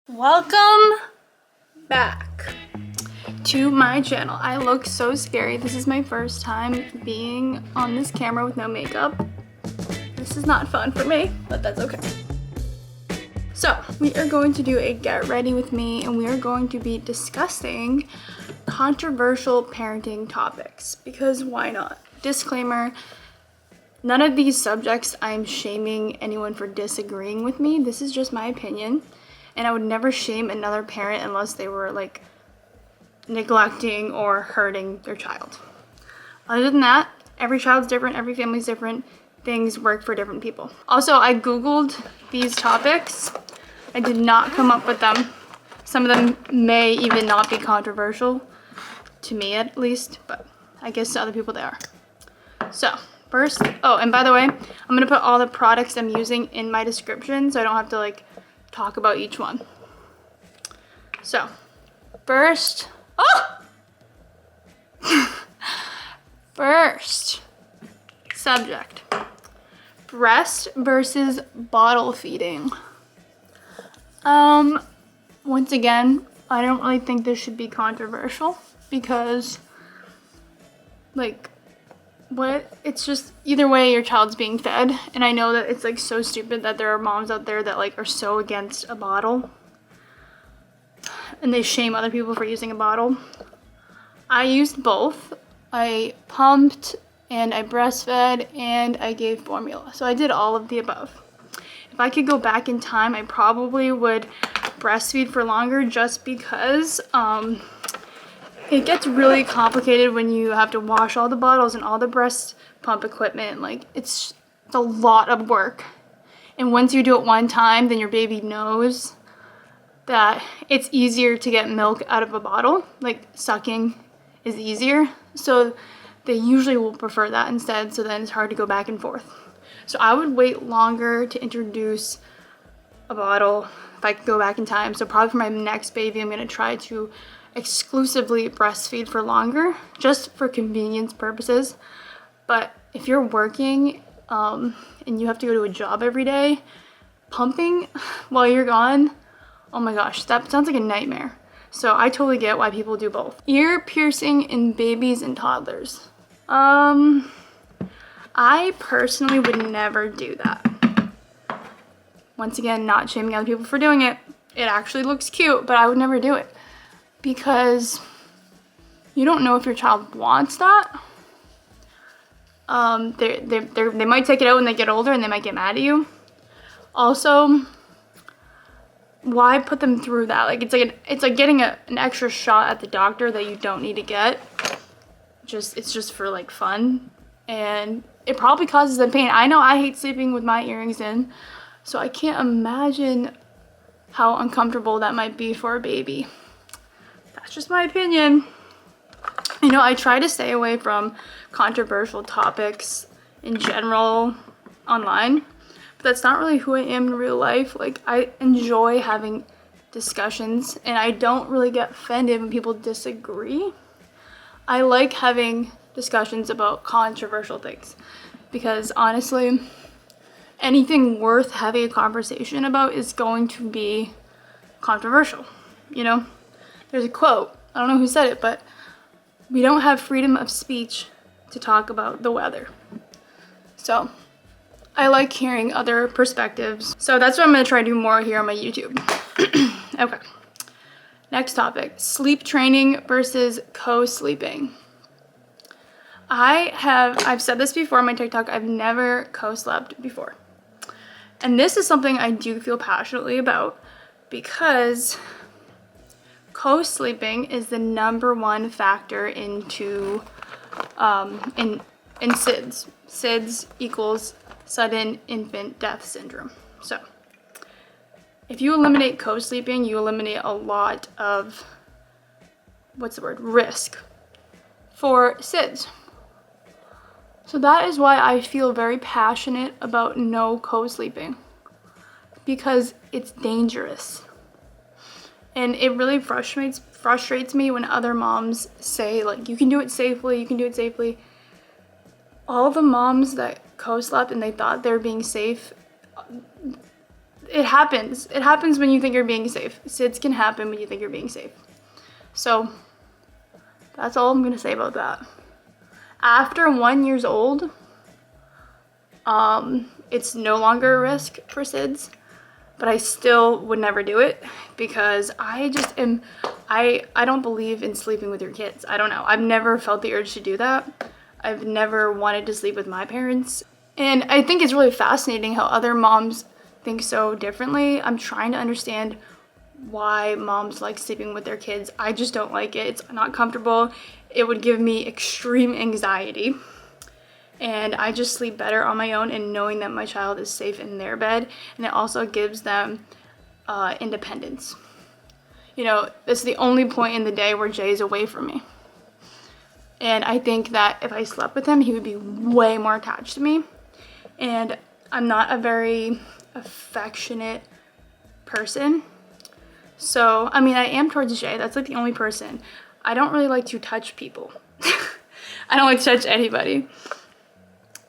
Welcome back to my channel. I look so scary. This is my first time being on this camera with no makeup. This is not fun for me, but that's okay. So we are going to do a get ready with me, and we are going to be discussing controversial parenting topics, because why not? Disclaimer, none of these subjects I'm shaming anyone for disagreeing with me. This is just my opinion. And I would never shame another parent unless they were like neglecting or hurting their child. Other than that, every child's different, every family's different, things work for different people. Also, I Googled these topics. I did not come up with them. Some of them may even not be controversial, to me at least, but I guess to other people they are. So, first, oh, and by the way, I'm gonna put all the products I'm using in my description so I don't have to like talk about each one. So, first subject, breast versus bottle feeding. Once again, I don't really think this should be controversial because it's just either way your child's being fed, and I know that it's like so stupid that there are moms out there that like are so against a bottle and they shame other people for using a bottle. I used both. I pumped and I breastfed and I gave formula. So I did all of the above. If I could go back in time, I probably would breastfeed for longer just because it gets really complicated when you have to wash all the bottles and all the breast pump equipment. Like, it's a lot of work. And once you do it one time, then your baby knows that it's easier to get milk out of a bottle. Like, sucking is easier. So they usually will prefer that instead. So then it's hard to go back and forth. So I would wait longer to introduce a bottle if I could go back in time. So probably for my next baby, I'm going to try to exclusively breastfeed for longer, just for convenience purposes. But if you're working and you have to go to a job every day, pumping while you're gone, oh my gosh, that sounds like a nightmare. So I totally get why people do both. Ear piercing in babies and toddlers. I personally would never do that. Once again, not shaming other people for doing it. It actually looks cute, but I would never do it. Because you don't know if your child wants that. They might take it out when they get older and they might get mad at you. Also, why put them through that? Like, it's like getting an extra shot at the doctor that you don't need to get. It's just for like fun, and it probably causes them pain. I know I hate sleeping with my earrings in, so I can't imagine how uncomfortable that might be for a baby. That's just my opinion. You know, I try to stay away from controversial topics in general online, but that's not really who I am in real life. Like, I enjoy having discussions, and I don't really get offended when people disagree. I like having discussions about controversial things because honestly, anything worth having a conversation about is going to be controversial, you know? There's a quote, I don't know who said it, but we don't have freedom of speech to talk about the weather. So I like hearing other perspectives. So that's what I'm gonna try to do more here on my YouTube. Okay, next topic, sleep training versus co-sleeping. I've said this before on my TikTok, I've never co-slept before. And this is something I do feel passionately about because co-sleeping is the #1 factor into in SIDS. SIDS equals sudden infant death syndrome. So if you eliminate co-sleeping, you eliminate a lot of risk for SIDS. So that is why I feel very passionate about no co-sleeping, because it's dangerous. And it really frustrates me when other moms say, like, you can do it safely. All the moms that co-slept and they thought they were being safe, it happens. It happens when you think you're being safe. SIDS can happen when you think you're being safe. So that's all I'm gonna say about that. After 1 year old, it's no longer a risk for SIDS, but I still would never do it because I just am, I don't believe in sleeping with your kids. I don't know. I've never felt the urge to do that. I've never wanted to sleep with my parents. And I think it's really fascinating how other moms think so differently. I'm trying to understand why moms like sleeping with their kids. I just don't like it. It's not comfortable. It would give me extreme anxiety. And I just sleep better on my own and knowing that my child is safe in their bed. And it also gives them independence. You know, it's the only point in the day where Jay is away from me. And I think that if I slept with him, he would be way more attached to me. And I'm not a very affectionate person. So, I mean, I am towards Jay. That's like the only person. I don't really like to touch people. I don't like to touch anybody.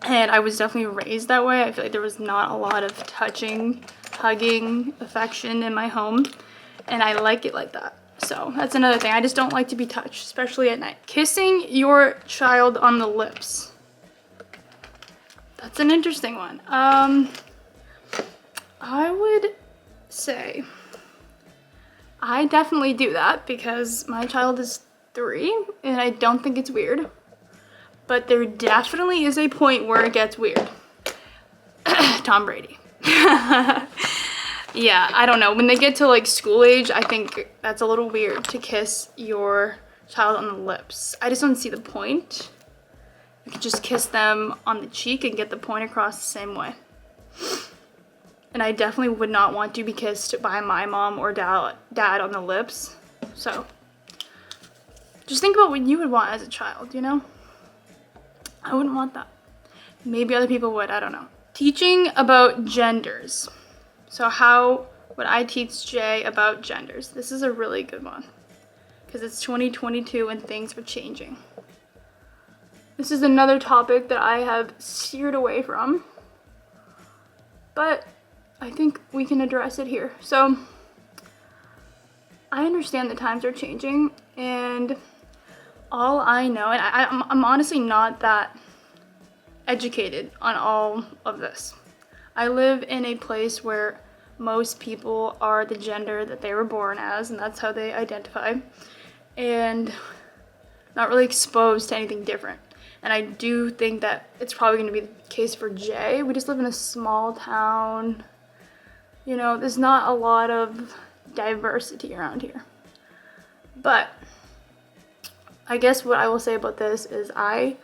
And I was definitely raised that way. I feel like there was not a lot of touching, hugging, affection in my home. And I like it like that. So that's another thing. I just don't like to be touched, especially at night. Kissing your child on the lips. That's an interesting one. I would say I definitely do that because my child is 3 and I don't think it's weird. But there definitely is a point where it gets weird. Tom Brady. Yeah, I don't know. When they get to like school age, I think that's a little weird to kiss your child on the lips. I just don't see the point. You could just kiss them on the cheek and get the point across the same way. And I definitely would not want to be kissed by my mom or dad on the lips. So just think about what you would want as a child, you know? I wouldn't want that. Maybe other people would, I don't know. Teaching about genders. So how would I teach Jay about genders? This is a really good one because it's 2022 and things are changing. This is another topic that I have steered away from, but I think we can address it here. So I understand the times are changing, and all I know, and I'm honestly not that educated on all of this. I live in a place where most people are the gender that they were born as, and that's how they identify, and not really exposed to anything different. And I do think that it's probably going to be the case for Jay. We just live in a small town. You know, there's not a lot of diversity around here. But I guess what I will say about this is I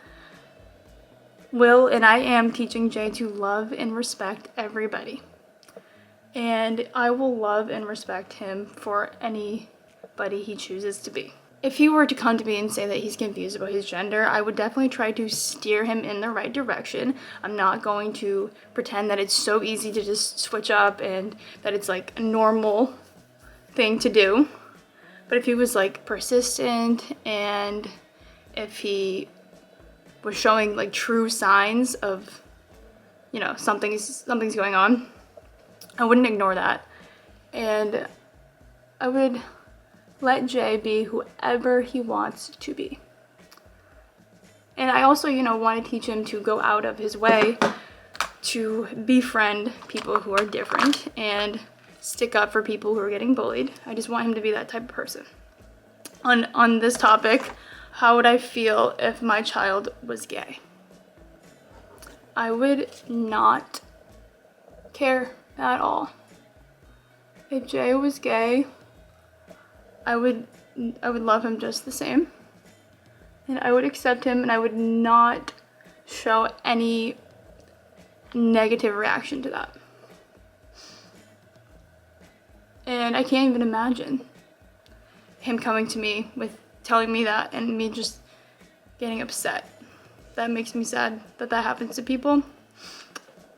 will and I am teaching Jay to love and respect everybody. And I will love and respect him for anybody he chooses to be. If he were to come to me and say that he's confused about his gender, I would definitely try to steer him in the right direction. I'm not going to pretend that it's so easy to just switch up and that it's like a normal thing to do. But if he was like persistent and if he was showing like true signs of, you know, something's going on, I wouldn't ignore that. And I would let Jay be whoever he wants to be. And I also, you know, want to teach him to go out of his way to befriend people who are different and stick up for people who are getting bullied. I just want him to be that type of person. On this topic, how would I feel if my child was gay? I would not care at all. If Jay was gay, I would love him just the same. And I would accept him and I would not show any negative reaction to that. And I can't even imagine him coming to me with telling me that and me just getting upset. That makes me sad that happens to people.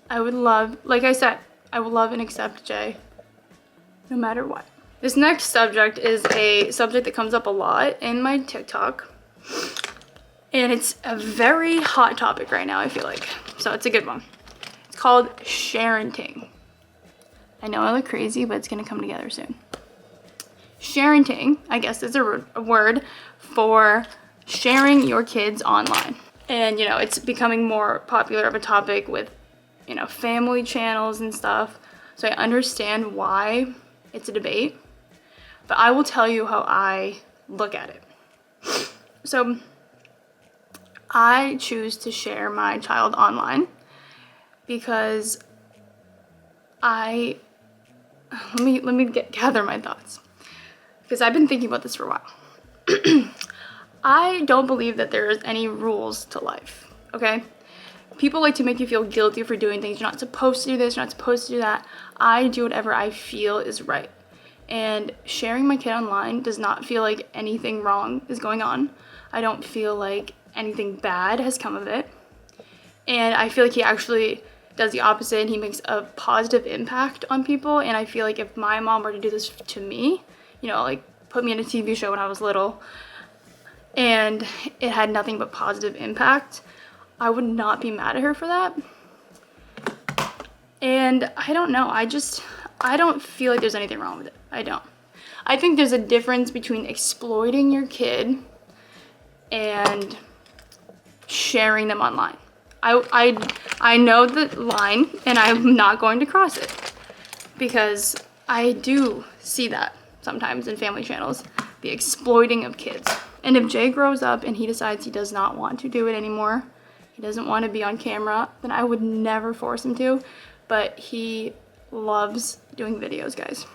I would love, like I said, I will love and accept Jay no matter what. This next subject is a subject that comes up a lot in my TikTok. And it's a very hot topic right now, I feel like. So it's a good one. It's called sharenting. I know I look crazy, but it's gonna come together soon. Sharenting, I guess, is a word for sharing your kids online. And, you know, it's becoming more popular of a topic with, you know, family channels and stuff. So I understand why it's a debate, but I will tell you how I look at it. So I choose to share my child online because let me gather my thoughts, because I've been thinking about this for a while. I don't believe that there's any rules to life, okay? People like to make you feel guilty for doing things. You're not supposed to do this, you're not supposed to do that. I do whatever I feel is right. And sharing my kid online does not feel like anything wrong is going on. I don't feel like anything bad has come of it. And I feel like he actually does the opposite, and he makes a positive impact on people. And I feel like if my mom were to do this to me, you know, like put me in a TV show when I was little, and it had nothing but positive impact, I would not be mad at her for that. And I don't know, I don't feel like there's anything wrong with it. I don't. I think there's a difference between exploiting your kid and sharing them online. I know the line, and I'm not going to cross it, because I do see that sometimes in family channels, the exploiting of kids. And if Jay grows up and he decides he does not want to do it anymore, he doesn't want to be on camera, then I would never force him to. But he loves doing videos, guys.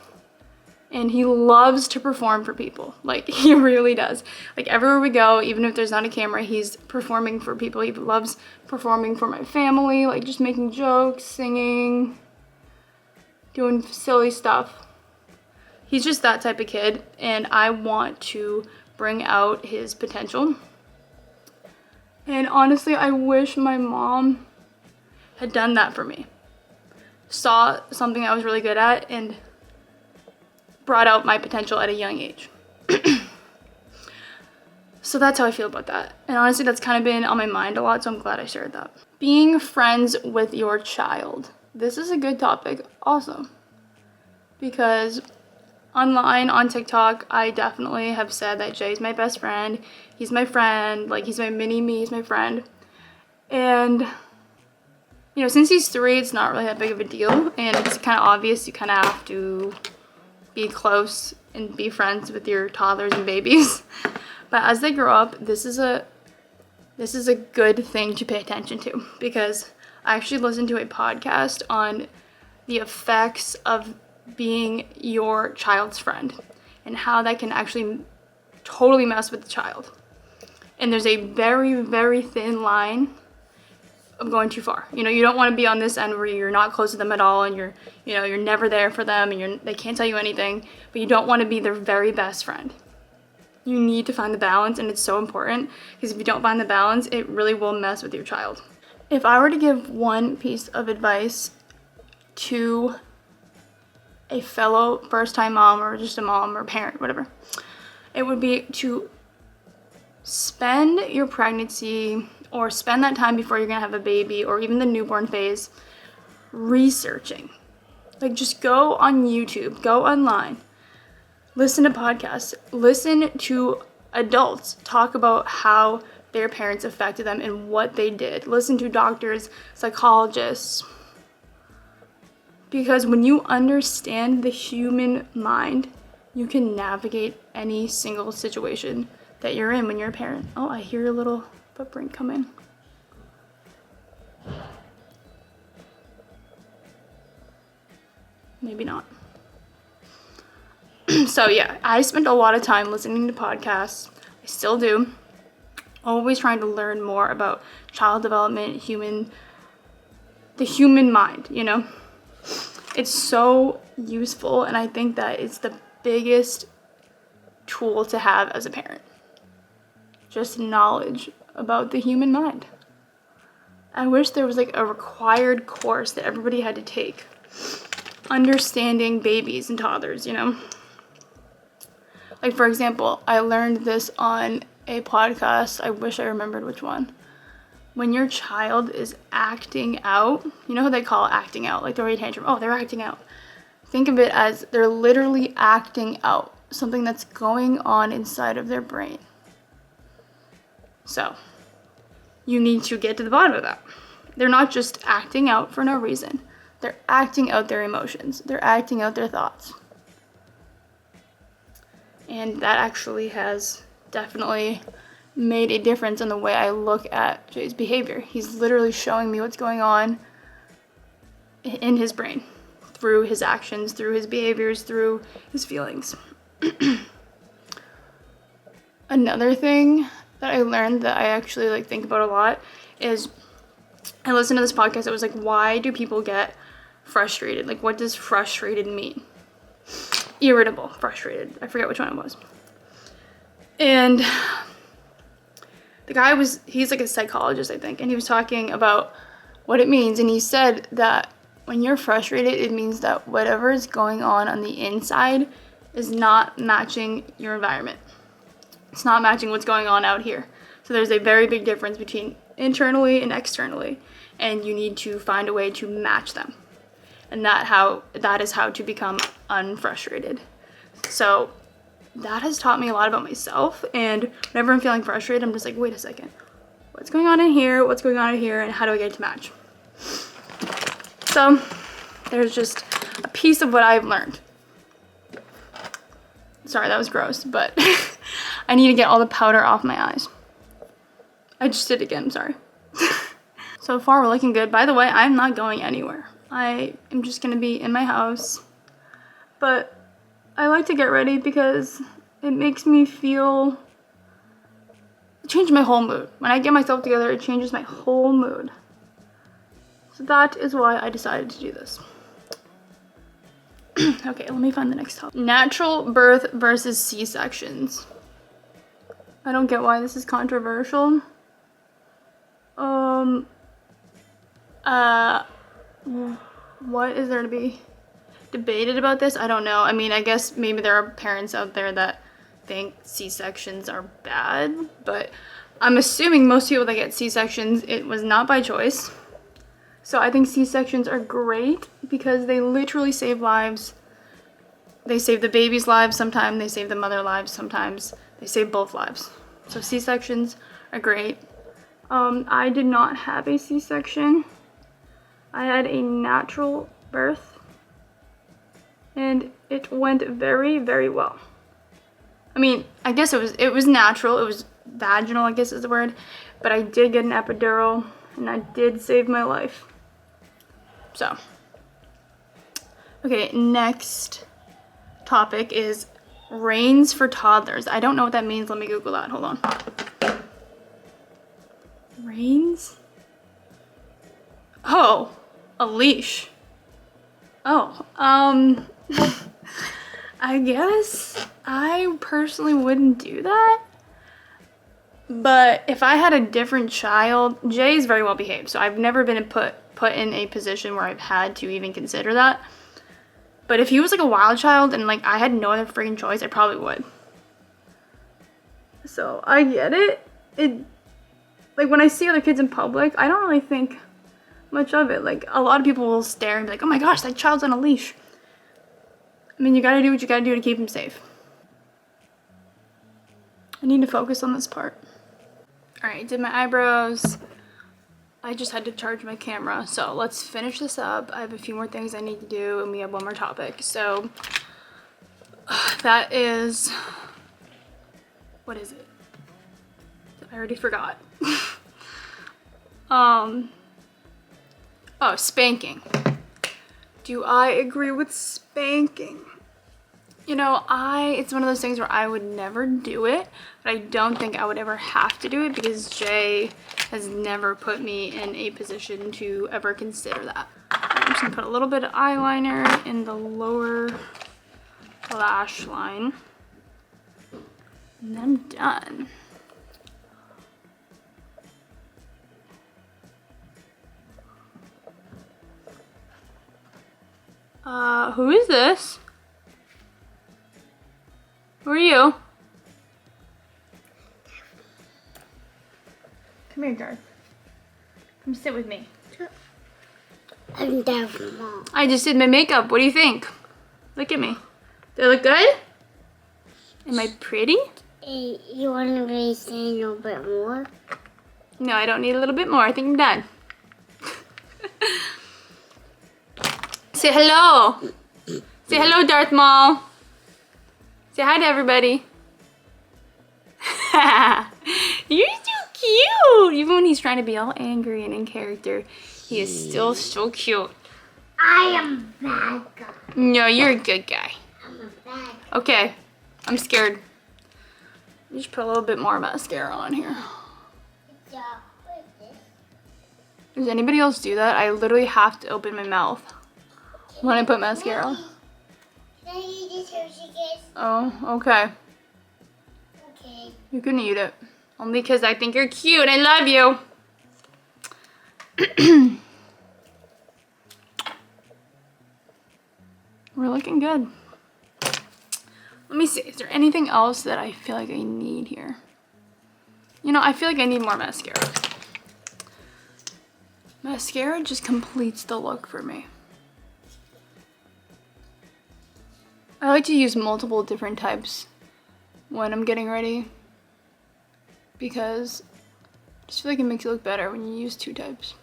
And he loves to perform for people. Like, he really does. Like, everywhere we go, even if there's not a camera, he's performing for people. He loves performing for my family, like just making jokes, singing, doing silly stuff. He's just that type of kid, and I want to bring out his potential. And honestly, I wish my mom had done that for me. Saw something I was really good at and brought out my potential at a young age. So that's how I feel about that. And honestly, that's kind of been on my mind a lot, so I'm glad I shared that. Being friends with your child. This is a good topic also, because online, on TikTok, I definitely have said that Jay's my best friend. He's my friend. Like, he's my mini me. He's my friend. And, you know, since he's 3, it's not really that big of a deal. And it's kind of obvious you kind of have to be close and be friends with your toddlers and babies. But as they grow up, this is a good thing to pay attention to, because I actually listened to a podcast on the effects of being your child's friend and how that can actually totally mess with the child. And there's a very, very thin line of going too far. You know, you don't want to be on this end where you're not close to them at all, and you're never there for them, and they can't tell you anything, but you don't want to be their very best friend. You need to find the balance, and it's so important, because if you don't find the balance, it really will mess with your child. If I were to give one piece of advice to a fellow first-time mom, or just a mom or parent, whatever, it would be to spend your pregnancy, or spend that time before you're gonna have a baby, or even the newborn phase, researching. Like, just go on YouTube, go online, listen to podcasts, listen to adults talk about how their parents affected them and what they did. Listen to doctors, psychologists. Because when you understand the human mind, you can navigate any single situation that you're in when you're a parent. Oh, I hear a little footprint come in. Maybe not. So yeah, I spent a lot of time listening to podcasts. I still do. Always trying to learn more about child development, the human mind, you know? It's so useful, and I think that it's the biggest tool to have as a parent. Just knowledge about the human mind. I wish there was like a required course that everybody had to take. Understanding babies and toddlers, you know? Like, for example, I learned this on a podcast. I wish I remembered which one. When your child is acting out, you know how they call acting out? Like, they're a tantrum. Oh, they're acting out. think of it as they're literally acting out something that's going on inside of their brain. So you need to get to the bottom of that. They're not just acting out for no reason. They're acting out their emotions. They're acting out their thoughts. And that actually has definitely made a difference in the way I look at Jay's behavior. He's literally showing me what's going on in his brain through his actions, through his behaviors, through his feelings. Another thing that I learned that I actually like think about a lot is I listened to this podcast that was like, why do people get frustrated? Like, what does frustrated mean? Irritable, frustrated. I forget which one it was. And the guy he's like a psychologist, I think, and he was talking about what it means. And he said that when you're frustrated, it means that whatever is going on the inside is not matching your environment. It's not matching what's going on out here. So there's a very big difference between internally and externally, and you need to find a way to match them. And that is how to become unfrustrated. So that has taught me a lot about myself, and whenever I'm feeling frustrated, I'm just like, wait a second, what's going on in here, what's going on in here, and how do I get it to match? So there's just a piece of what I've learned. Sorry, that was gross, but I need to get all the powder off my eyes. I just did it again, sorry. So far, we're looking good. By the way, I'm not going anywhere. I am just gonna be in my house, but I like to get ready because it makes me feel, it changes my whole mood. When I get myself together, it changes my whole mood. So that is why I decided to do this. Okay, let me find the next topic. Natural birth versus C-sections. I don't get why this is controversial. What is there to be debated about this? I don't know. I mean, I guess maybe there are parents out there that think C-sections are bad, but I'm assuming most people that get C-sections, it was not by choice. So I think C-sections are great because they literally save lives. They save the baby's lives sometimes, they save the mother lives sometimes, they save both lives. So C-sections are great. I did not have a C-section. I had a natural birth, and it went very, very well. I mean, I guess it was natural, it was vaginal, I guess is the word, but I did get an epidural, and that did save my life. So, okay, next topic is reins for toddlers. I don't know what that means. Let me Google that. Hold on. Reins? Oh, a leash. Oh, I guess I personally wouldn't do that. But if I had a different child, Jay is very well behaved, so I've never been put in a position where I've had to even consider that. But if he was like a wild child and like I had no other freaking choice, I probably would. So I get it. Like when I see other kids in public, I don't really think much of it. Like a lot of people will stare and be like, oh my gosh, that child's on a leash. I mean, you gotta do what you gotta do to keep him safe. I need to focus on this part. Alright, did my eyebrows. I just had to charge my camera, so let's finish this up. I have a few more things I need to do, and we have one more topic. So, that is, what is it? I already forgot. Oh, spanking. Do I agree with spanking? You know, it's one of those things where I would never do it, but I don't think I would ever have to do it because Jay has never put me in a position to ever consider that. I'm just gonna put a little bit of eyeliner in the lower lash line, and then I'm done. Who is this? Who are you? Come here, Garth. Come sit with me. I'm down for Mom. I just did my makeup. What do you think? Look at me. Do I look good? Am I pretty? Hey, you want to really say a little bit more? No, I don't need a little bit more. I think I'm done. Say hello. Say hello, Darth Maul. Say hi to everybody. You're so cute. Even when he's trying to be all angry and in character, he is still so cute. I am a bad guy. No, you're a good guy. I'm a bad guy. Okay, I'm scared. You should put a little bit more mascara on here. Yeah, what is this? Does anybody else do that? I literally have to open my mouth when I put mascara on. Can I eat this Hershey Kiss? Oh, okay. Okay. You can eat it. Only because I think you're cute. I love you. We're looking good. Let me see. Is there anything else that I feel like I need here? You know, I feel like I need more mascara. Mascara just completes the look for me. I like to use multiple different types when I'm getting ready because I just feel like it makes it look better when you use 2 types.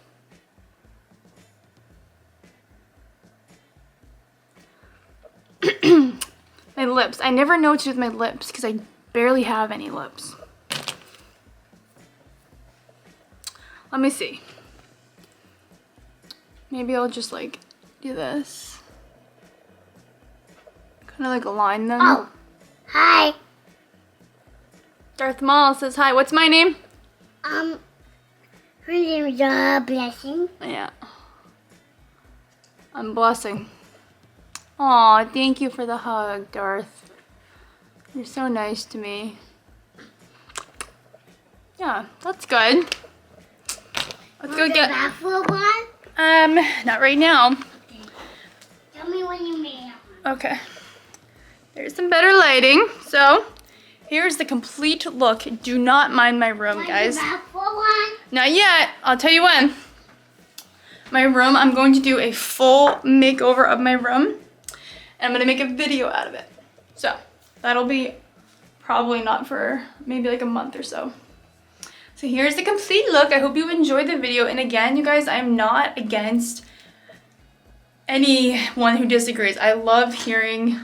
My lips. I never know what to do with my lips because I barely have any lips. Let me see. Maybe I'll just like do this. Kind of like align them. Oh, hi. Darth Maul says hi. What's my name? Her name is Blessing. Yeah. I'm Blessing. Aw, thank you for the hug, Darth. You're so nice to me. Yeah, that's good. Let's go get. For one? Not right now. Tell me when you made it. Okay. There's some better lighting. So, here's the complete look. Do not mind my room, guys. For one? Not yet. I'll tell you when. My room, I'm going to do a full makeover of my room. And I'm going to make a video out of it. So, that'll be probably not for maybe like a month or so. So here's the complete look. I hope you enjoyed the video. And again, you guys, I'm not against anyone who disagrees. I love hearing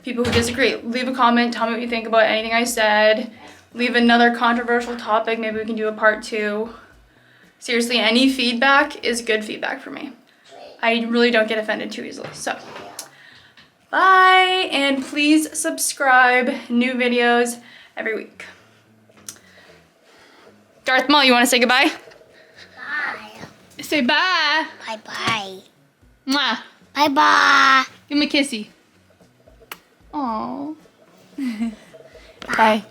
people who disagree. Leave a comment. Tell me what you think about anything I said. Leave another controversial topic. Maybe we can do a part 2. Seriously, any feedback is good feedback for me. I really don't get offended too easily. So, bye. And please subscribe. New videos every week. Darth Maul, you want to say goodbye? Bye. Say bye. Bye-bye. Mwah. Bye-bye. Give me a kissy. Aww. Bye.